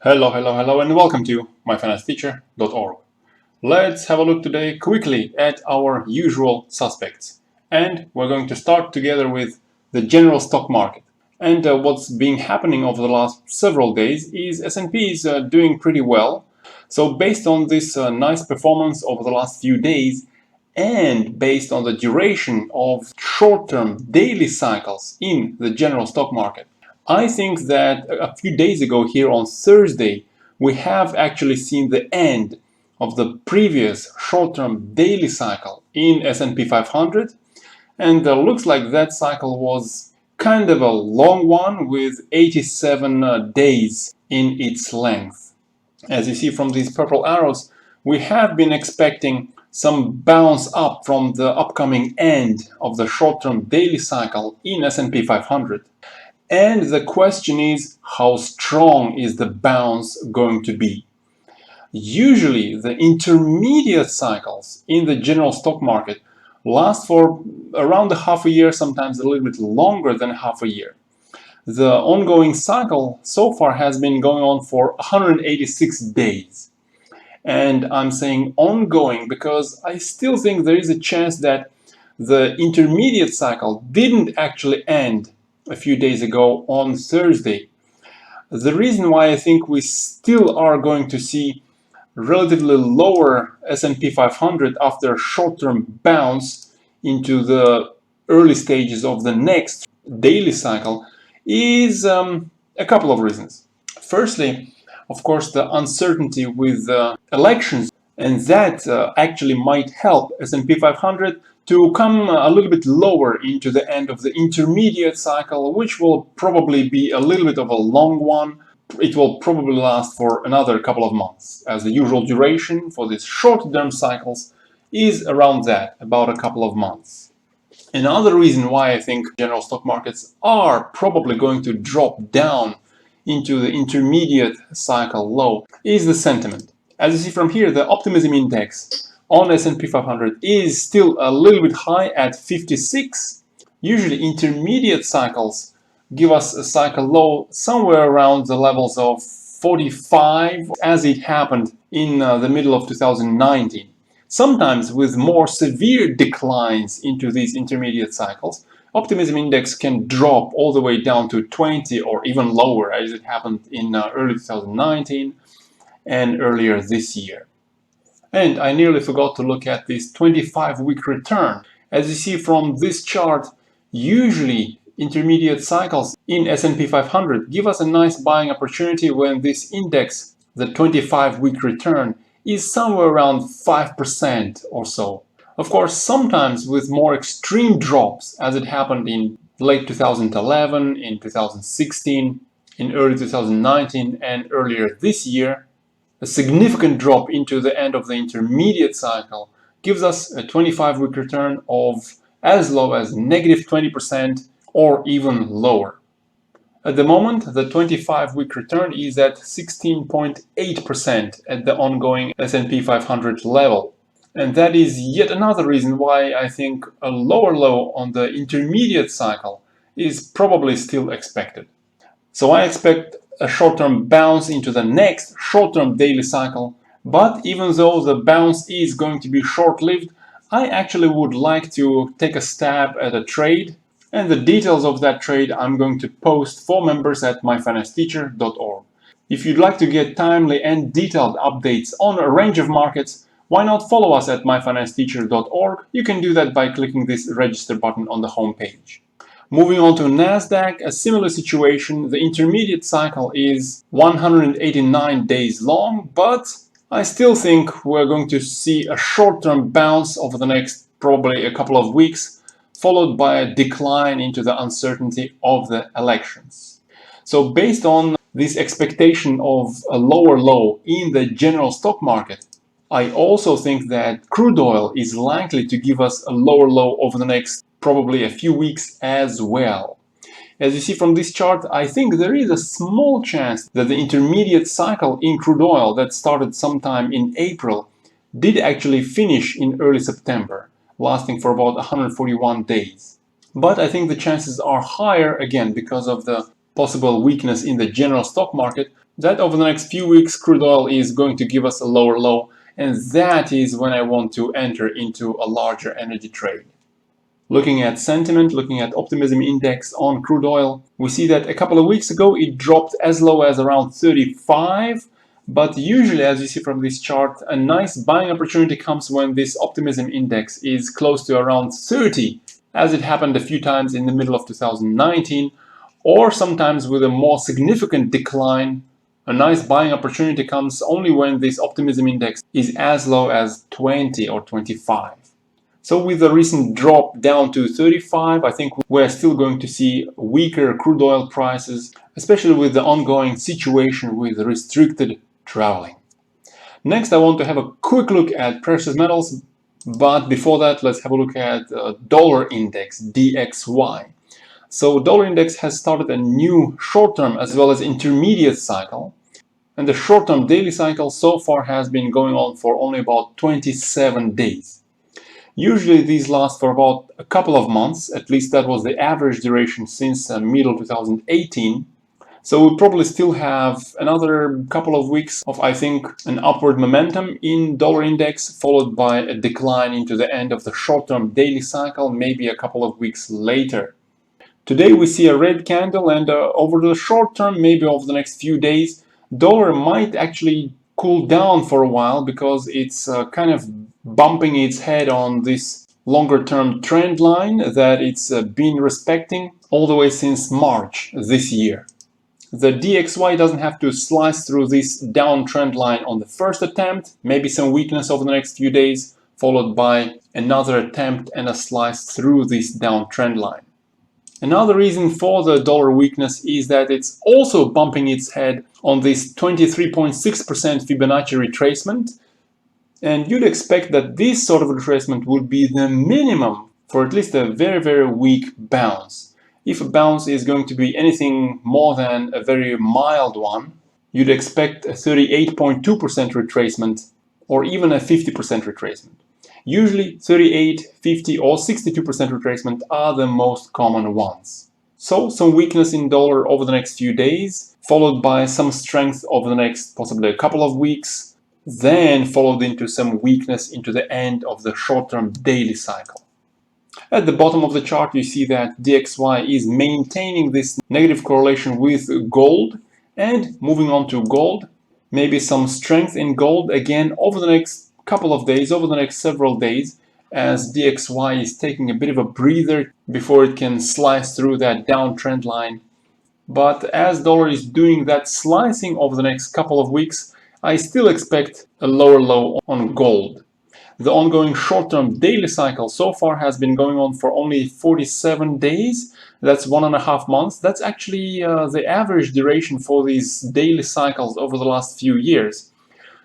Hello, and welcome to myfinanceteacher.org. Let's have a look today quickly at our usual suspects. And we're going to start together with the general stock market. And what's been happening over the last several days is S&P is doing pretty well. So based on this nice performance over the last few days, and based on the duration of short-term daily cycles in the general stock market, I think that a few days ago here on Thursday, we have actually seen the end of the previous short-term daily cycle in S&P 500, and looks like that cycle was kind of a long one with 87 days in its length. As you see from these purple arrows, we have been expecting some bounce up from the upcoming end of the short-term daily cycle in S&P 500. And the question is, how strong is the bounce going to be? Usually, the intermediate cycles in the general stock market last for around a half a year, sometimes a little bit longer than half a year. The ongoing cycle so far has been going on for 186 days. And I'm saying ongoing because I still think there is a chance that the intermediate cycle didn't actually end a few days ago on Thursday. The reason why I think we still are going to see relatively lower S&P 500 after a short-term bounce into the early stages of the next daily cycle is a couple of reasons. Firstly, of course, the uncertainty with elections, and that actually might help S&P 500 to come a little bit lower into the end of the intermediate cycle, which will probably be a little bit of a long one. It will probably last for another couple of months, as the usual duration for these short-term cycles is around that, about a couple of months. Another reason why I think general stock markets are probably going to drop down into the intermediate cycle low is the sentiment. As you see from here, the optimism index on S&P 500 is still a little bit high at 56. Usually intermediate cycles give us a cycle low somewhere around the levels of 45, as it happened in the middle of 2019. Sometimes with more severe declines into these intermediate cycles, optimism index can drop all the way down to 20 or even lower, as it happened in early 2019 and earlier this year. And I nearly forgot to look at this 25-week return. As you see from this chart, usually intermediate cycles in S&P 500 give us a nice buying opportunity when this index, the 25-week return, is somewhere around 5% or so. Of course, sometimes with more extreme drops, as it happened in late 2011, in 2016, in early 2019, and earlier this year, a significant drop into the end of the intermediate cycle gives us a 25-week return of as low as negative 20% or even lower. At the moment, the 25-week return is at 16.8% at the ongoing S&P 500 level. And that is yet another reason why I think a lower low on the intermediate cycle is probably still expected. So I expect a short-term bounce into the next short-term daily cycle, but even though the bounce is going to be short-lived, I actually would like to take a stab at a trade, and the details of that trade I'm going to post for members at myfinanceteacher.org. If you'd like to get timely and detailed updates on a range of markets, why not follow us at myfinanceteacher.org? You can do that by clicking this register button on the home page. Moving on to NASDAQ, a similar situation. The intermediate cycle is 189 days long, but I still think we're going to see a short-term bounce over the next probably a couple of weeks, followed by a decline into the uncertainty of the elections. So based on this expectation of a lower low in the general stock market, I also think that crude oil is likely to give us a lower low over the next probably a few weeks as well. As you see from this chart, I think there is a small chance that the intermediate cycle in crude oil that started sometime in April did actually finish in early September, lasting for about 141 days. But I think the chances are higher, again, because of the possible weakness in the general stock market, that over the next few weeks crude oil is going to give us a lower low, and that is when I want to enter into a larger energy trade. Looking at sentiment, looking at optimism index on crude oil, we see that a couple of weeks ago it dropped as low as around 35, but usually, as you see from this chart, a nice buying opportunity comes when this optimism index is close to around 30, as it happened a few times in the middle of 2019, or sometimes with a more significant decline. A nice buying opportunity comes only when this optimism index is as low as 20 or 25. So with the recent drop down to 35, I think we're still going to see weaker crude oil prices, especially with the ongoing situation with restricted traveling. Next, I want to have a quick look at precious metals, but before that, let's have a look at dollar index, DXY. So dollar index has started a new short-term as well as intermediate cycle, and the short-term daily cycle so far has been going on for only about 27 days. Usually these last for about a couple of months, at least that was the average duration since middle 2018. So we probably still have another couple of weeks of, I think, an upward momentum in dollar index, followed by a decline into the end of the short-term daily cycle, maybe a couple of weeks later. Today we see a red candle, and over the short term, maybe over the next few days, dollar might actually cool down for a while because it's kind of bumping its head on this longer term trend line that it's been respecting all the way since March this year. The DXY doesn't have to slice through this downtrend line on the first attempt, maybe some weakness over the next few days, followed by another attempt and a slice through this downtrend line. Another reason for the dollar weakness is that it's also bumping its head on this 23.6% Fibonacci retracement, and you'd expect that this sort of retracement would be the minimum for at least a very, very weak bounce. If a bounce is going to be anything more than a very mild one, you'd expect a 38.2% retracement or even a 50% retracement. Usually 38, 50 or 62% retracement are the most common ones. So some weakness in dollar over the next few days, followed by some strength over the next possibly a couple of weeks, then followed into some weakness into the end of the short-term daily cycle. At the bottom of the chart, you see that DXY is maintaining this negative correlation with gold, and moving on to gold, maybe some strength in gold again over the next couple of days, over the next several days, as DXY is taking a bit of a breather before it can slice through that downtrend line. But as dollar is doing that slicing over the next couple of weeks, I still expect a lower low on gold. The ongoing short-term daily cycle so far has been going on for only 47 days. That's 1.5 months. That's actually the average duration for these daily cycles over the last few years.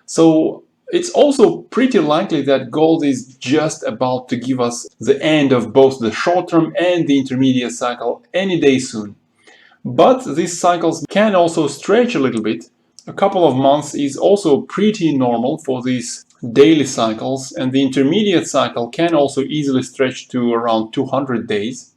So it's also pretty likely that gold is just about to give us the end of both the short-term and the intermediate cycle any day soon. But these cycles can also stretch a little bit. A couple of months is also pretty normal for these daily cycles, and the intermediate cycle can also easily stretch to around 200 days,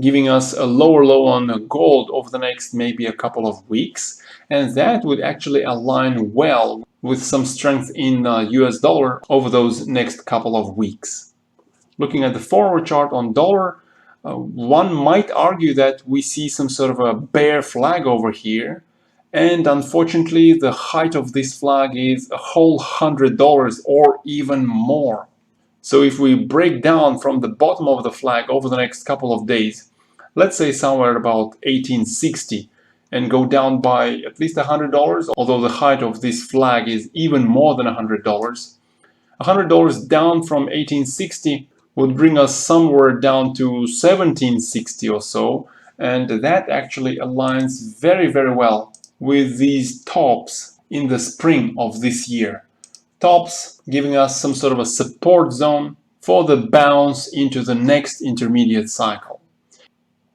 giving us a lower low on gold over the next maybe a couple of weeks, and that would actually align well with some strength in US dollar over those next couple of weeks. Looking at the forward chart on dollar, one might argue that we see some sort of a bear flag over here, and unfortunately the height of this flag is a whole $100 or even more. So if we break down from the bottom of the flag over the next couple of days, let's say somewhere about 1860, and go down by at least $100, although the height of this flag is even more than $100. $100 down from 1860 would bring us somewhere down to 1760 or so, and that actually aligns very, very well with these tops in the spring of this year. Tops giving us some sort of a support zone for the bounce into the next intermediate cycle.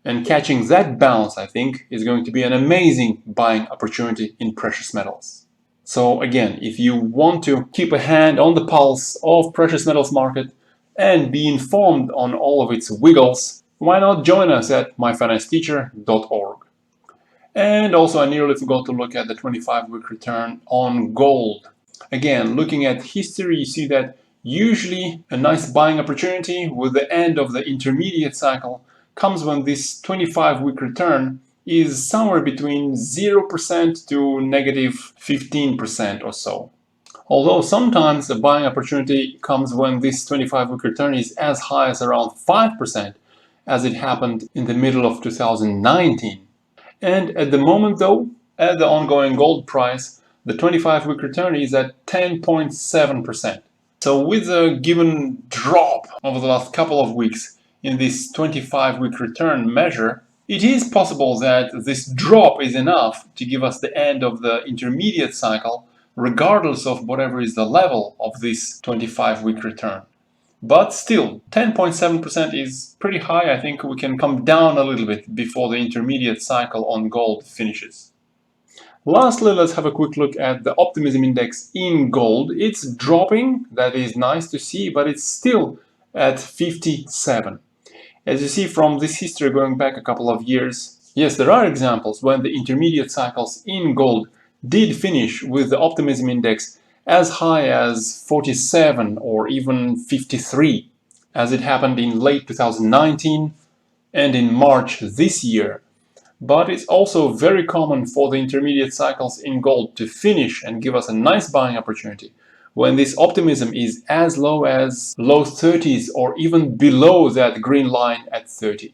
And catching that bounce, I think, is going to be an amazing buying opportunity in precious metals. So again, if you want to keep a hand on the pulse of precious metals market and be informed on all of its wiggles, why not join us at myfinancesteacher.org. And also, I nearly forgot to look at the 25-week return on gold. Again, looking at history, you see that usually a nice buying opportunity with the end of the intermediate cycle comes when this 25-week return is somewhere between 0% to negative 15% or so. Although sometimes a buying opportunity comes when this 25-week return is as high as around 5%, as it happened in the middle of 2019. And at the moment though, at the ongoing gold price, the 25-week return is at 10.7%. So with a given drop over the last couple of weeks in this 25-week return measure, it is possible that this drop is enough to give us the end of the intermediate cycle, regardless of whatever is the level of this 25-week return. But still, 10.7% is pretty high. I think we can come down a little bit before the intermediate cycle on gold finishes. Lastly, let's have a quick look at the optimism index in gold. It's dropping, that is nice to see, but it's still at 57. As you see from this history going back a couple of years, yes, there are examples when the intermediate cycles in gold did finish with the optimism index as high as 47 or even 53, as it happened in late 2019 and in March this year. But it's also very common for the intermediate cycles in gold to finish and give us a nice buying opportunity when this optimism is as low as low 30s or even below that green line at 30.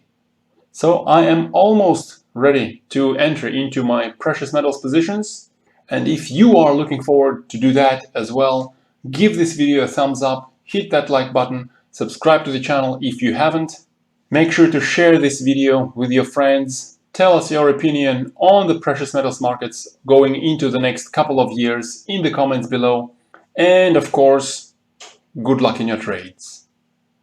So I am almost ready to enter into my precious metals positions. And if you are looking forward to do that as well, give this video a thumbs up, hit that like button, subscribe to the channel if you haven't. Make sure to share this video with your friends. Tell us your opinion on the precious metals markets going into the next couple of years in the comments below. And of course, good luck in your trades.